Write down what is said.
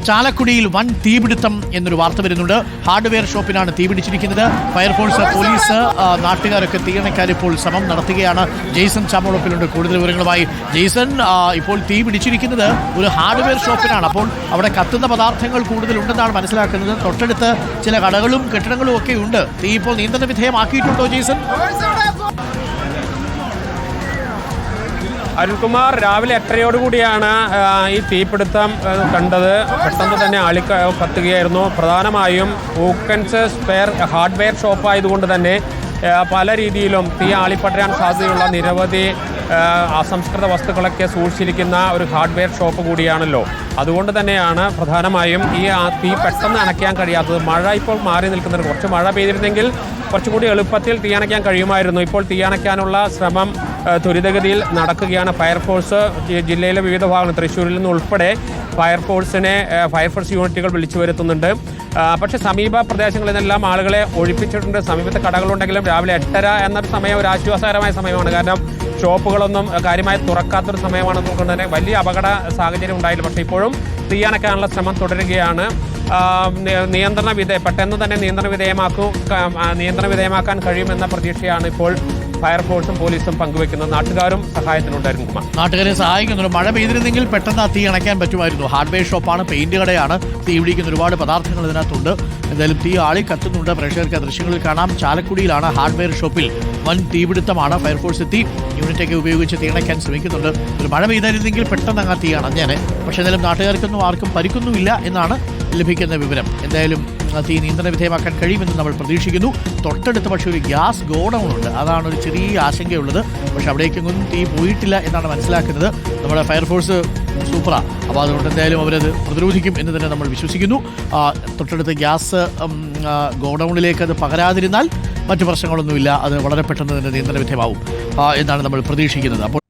ചാലക്കുടിയിൽ വൻ തീപിടുത്തം എന്നൊരു വാർത്ത വരുന്നുണ്ട്. ഹാർഡ്വെയർ ഷോപ്പിനാണ് തീപിടിച്ചിരിക്കുന്നത്. ഫയർഫോഴ്സ്, പോലീസ്, നാട്ടുകാരൊക്കെ തീയണയ്ക്കാൻ ഇപ്പോൾ ശ്രമം നടത്തുകയാണ്. ജെയ്സൺ ചാമോളപ്പിലുണ്ട് കൂടുതൽ വിവരങ്ങളുമായി. ജെയ്സൺ, ഇപ്പോൾ തീ പിടിച്ചിരിക്കുന്നത് ഒരു ഹാർഡ്വെയർ ഷോപ്പിനാണ്. അപ്പോൾ അവിടെ കത്തുന്ന പദാർത്ഥങ്ങൾ കൂടുതലുണ്ടെന്നാണ് മനസ്സിലാക്കുന്നത്. തൊട്ടടുത്ത് ചില കടകളും കെട്ടിടങ്ങളും ഒക്കെ ഉണ്ട്. തീ ഇപ്പോൾ നിയന്ത്രണ വിധേയമാക്കിയിട്ടുണ്ടോ ജെയ്സൺ? അരുൺകുമാർ, രാവിലെ 8:30യോടുകൂടിയാണ് ഈ തീപിടുത്തം കണ്ടത്. പെട്ടെന്ന് തന്നെ കത്തുകയായിരുന്നു. പ്രധാനമായും ഹൂക്കൻസ് സ്പെയർ ഹാർഡ്വെയർ ഷോപ്പായതുകൊണ്ട് തന്നെ പല രീതിയിലും തീ ആളിപ്പടരാൻ സാധ്യതയുള്ള നിരവധി അസംസ്കൃത വസ്തുക്കളൊക്കെ സൂക്ഷിച്ചിരിക്കുന്ന ഒരു ഹാർഡ്വെയർ ഷോപ്പ് കൂടിയാണല്ലോ. അതുകൊണ്ട് തന്നെയാണ് പ്രധാനമായും ഈ തീ പെട്ടെന്ന് അണയ്ക്കാൻ കഴിയാത്തത്. മഴ ഇപ്പോൾ മാറി നിൽക്കുന്നത്. കുറച്ച് മഴ പെയ്തിരുന്നെങ്കിൽ കുറച്ചുകൂടി എളുപ്പത്തിൽ തീ അണയ്ക്കാൻ കഴിയുമായിരുന്നു. ഇപ്പോൾ തീ അണയ്ക്കാനുള്ള ശ്രമം ത്വരിതഗതിയിൽ നടക്കുകയാണ്. ഫയർഫോഴ്സ് ജില്ലയിലെ വിവിധ ഭാഗങ്ങൾ, തൃശ്ശൂരിൽ നിന്ന് ഉൾപ്പെടെ ഫയർഫോഴ്സ് യൂണിറ്റുകൾ വിളിച്ചു വരുത്തുന്നുണ്ട്. പക്ഷേ സമീപ പ്രദേശങ്ങളിൽ നിന്നെല്ലാം ആളുകളെ ഒഴിപ്പിച്ചിട്ടുണ്ട്. സമീപത്തെ കടകളുണ്ടെങ്കിലും രാവിലെ 8:30 എന്നൊരു സമയം ഒരു ആശ്വാസകരമായ സമയമാണ്. കാരണം ഷോപ്പുകളൊന്നും കാര്യമായി തുറക്കാത്തൊരു സമയമാണെന്നുകൊണ്ട് തന്നെ വലിയ അപകട സാഹചര്യം ഉണ്ടായില്ല. പക്ഷേ ഇപ്പോഴും തീ അണയ്ക്കാനുള്ള ശ്രമം തുടരുകയാണ്. പെട്ടെന്ന് തന്നെ നിയന്ത്രണ വിധേയമാക്കാൻ കഴിയുമെന്ന പ്രതീക്ഷയാണ് ഇപ്പോൾ ഫയർഫോഴ്സും പോലീസും പങ്കുവെക്കുന്നത്. നാട്ടുകാരും സഹായത്തിനുണ്ടായിരുന്നു. നാട്ടുകാരെ സഹായിക്കുന്നുണ്ട്. മഴ പെയ്തിരുന്നെങ്കിൽ പെട്ടെന്ന് തീ അണയ്ക്കാൻ പറ്റുമായിരുന്നു. ഹാർഡ്വെയർ ഷോപ്പാണ്, പെയിന്റ് കടയാണ്. തീ പിടിക്കുന്ന ഒരുപാട് പദാർത്ഥങ്ങൾ ഇതിനകത്തുണ്ട്. എന്തായാലും തീ ആളി കത്തുന്നുണ്ട്. പ്രേക്ഷകർക്ക് ദൃശ്യങ്ങളിൽ കാണാം. ചാലക്കുടിയിലാണ് ഹാർഡ്വെയർ ഷോപ്പിൽ വൻ തീപിടുത്തമാണ്. ഫയർഫോഴ്സ് എത്തി യൂണിറ്റൊക്കെ ഉപയോഗിച്ച് തീ അണയ്ക്കാൻ ശ്രമിക്കുന്നുണ്ട്. ഒരു മഴ പെയ്തായിരുന്നെങ്കിൽ പെട്ടെന്ന് അങ്ങ് തീ അണഞ്ഞേനെ. പക്ഷേ എന്തായാലും നാട്ടുകാർക്കൊന്നും ആർക്കും പരിക്കൊന്നുമില്ല എന്നാണ് ലഭിക്കുന്ന വിവരം. എന്തായാലും തീ നിയന്ത്രണ വിധേയമാക്കാൻ കഴിയുമെന്ന് നമ്മൾ പ്രതീക്ഷിക്കുന്നു. തൊട്ടടുത്ത് പക്ഷേ ഒരു ഗ്യാസ് ഗോഡൗൺ ഉണ്ട്. അതാണ് ഒരു ചെറിയ ആശങ്കയുള്ളത്. പക്ഷെ അവിടേക്കൊന്നും തീ പോയിട്ടില്ല എന്നാണ് മനസ്സിലാക്കുന്നത്. നമ്മുടെ ഫയർഫോഴ്സ് സൂപ്പറാണ്. അപ്പോൾ അതുകൊണ്ട് എന്തായാലും അവരത് പ്രതിരോധിക്കും എന്ന് തന്നെ നമ്മൾ വിശ്വസിക്കുന്നു. തൊട്ടടുത്ത് ഗ്യാസ് ഗോഡൗണിലേക്ക് അത് പകരാതിരുന്നാൽ മറ്റു പ്രശ്നങ്ങളൊന്നുമില്ല. അത് വളരെ പെട്ടെന്ന് തന്നെ നിയന്ത്രണ വിധേയമാവും എന്നാണ് നമ്മൾ പ്രതീക്ഷിക്കുന്നത്. അപ്പോൾ